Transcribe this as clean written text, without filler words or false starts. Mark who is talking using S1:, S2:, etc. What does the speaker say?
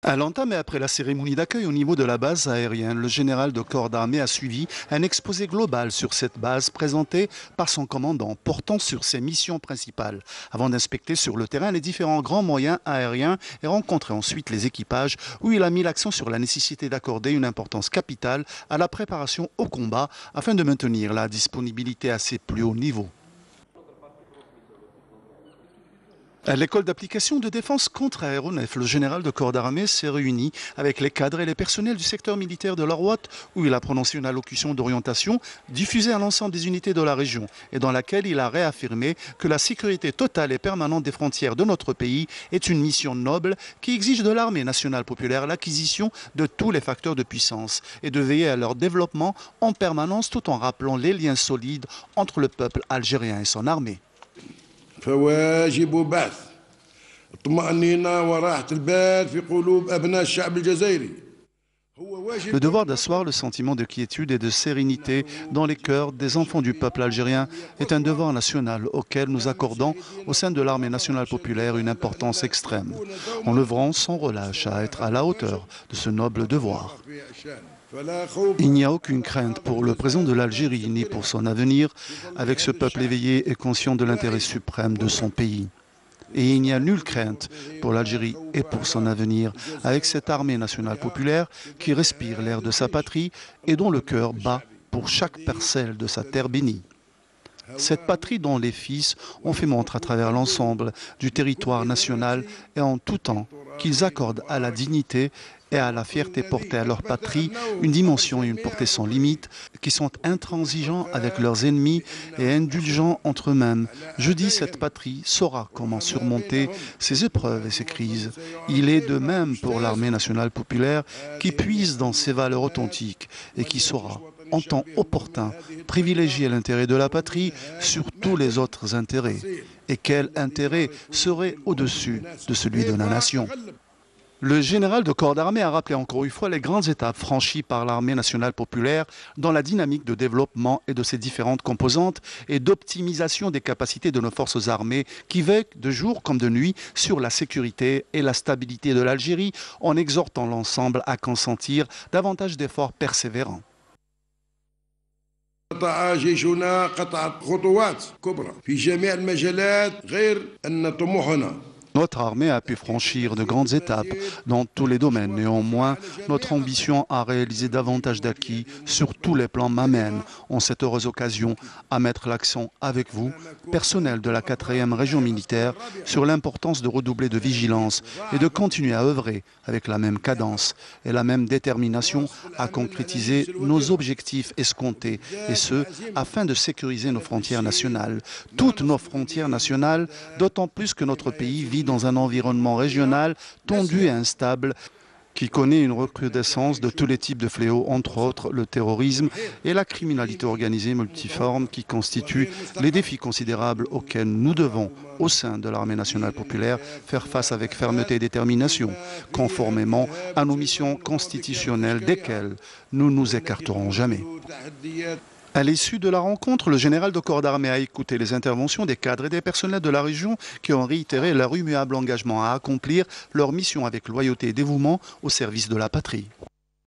S1: À l'entame et après la cérémonie d'accueil au niveau de la base aérienne, le général de corps d'armée a suivi un exposé global sur cette base présenté par son commandant portant sur ses missions principales, avant d'inspecter sur le terrain les différents grands moyens aériens et rencontrer ensuite les équipages où il a mis l'accent sur la nécessité d'accorder une importance capitale à la préparation au combat afin de maintenir la disponibilité à ses plus hauts niveaux. À l'école d'application de défense contre-aéronef, le général de corps d'armée s'est réuni avec les cadres et les personnels du secteur militaire de Larouat, où il a prononcé une allocution d'orientation diffusée à l'ensemble des unités de la région et dans laquelle il a réaffirmé que la sécurité totale et permanente des frontières de notre pays est une mission noble qui exige de l'armée nationale populaire l'acquisition de tous les facteurs de puissance et de veiller à leur développement en permanence tout en rappelant les liens solides entre le peuple algérien et son armée.
S2: فواجب بعث الطمأنينة وراحة البال في قلوب أبناء الشعب الجزائري.
S1: Le devoir d'asseoir le sentiment de quiétude et de sérénité dans les cœurs des enfants du peuple algérien est un devoir national auquel nous accordons au sein de l'armée nationale populaire une importance extrême, en œuvrant sans relâche à être à la hauteur de ce noble devoir. Il n'y a aucune crainte pour le présent de l'Algérie ni pour son avenir avec ce peuple éveillé et conscient de l'intérêt suprême de son pays. Et il n'y a nulle crainte pour l'Algérie et pour son avenir avec cette armée nationale populaire qui respire l'air de sa patrie et dont le cœur bat pour chaque parcelle de sa terre bénie. Cette patrie dont les fils ont fait montre à travers l'ensemble du territoire national et en tout temps qu'ils accordent à la dignité et à la fierté portée à leur patrie une dimension et une portée sans limite, qui sont intransigeants avec leurs ennemis et indulgents entre eux-mêmes. Je dis, cette patrie saura comment surmonter ces épreuves et ces crises. Il est de même pour l'armée nationale populaire qui puise dans ses valeurs authentiques et qui saura, en temps opportun, privilégier l'intérêt de la patrie sur tous les autres intérêts. Et quel intérêt serait au-dessus de celui de la nation ? Le général de corps d'armée a rappelé encore une fois les grandes étapes franchies par l'armée nationale populaire dans la dynamique de développement et de ses différentes composantes et d'optimisation des capacités de nos forces armées qui veillent de jour comme de nuit sur la sécurité et la stabilité de l'Algérie en exhortant l'ensemble à consentir davantage d'efforts persévérants.
S2: قطع جيشنا قطع خطوات كبرى في جميع المجالات غير أن طموحنا.
S1: Notre armée a pu franchir de grandes étapes dans tous les domaines. Néanmoins, notre ambition à réaliser davantage d'acquis sur tous les plans m'amène, en cette heureuse occasion, à mettre l'accent avec vous, personnel de la 4e région militaire, sur l'importance de redoubler de vigilance et de continuer à œuvrer avec la même cadence et la même détermination à concrétiser nos objectifs escomptés, et ce, afin de sécuriser nos frontières nationales. Toutes nos frontières nationales, d'autant plus que notre pays vit dans un environnement régional tendu et instable qui connaît une recrudescence de tous les types de fléaux, entre autres le terrorisme et la criminalité organisée multiforme qui constituent les défis considérables auxquels nous devons, au sein de l'armée nationale populaire, faire face avec fermeté et détermination, conformément à nos missions constitutionnelles desquelles nous nous écarterons jamais. À l'issue de la rencontre, le général de corps d'armée a écouté les interventions des cadres et des personnels de la région qui ont réitéré leur immuable engagement à accomplir leur mission avec loyauté et dévouement au service de la patrie.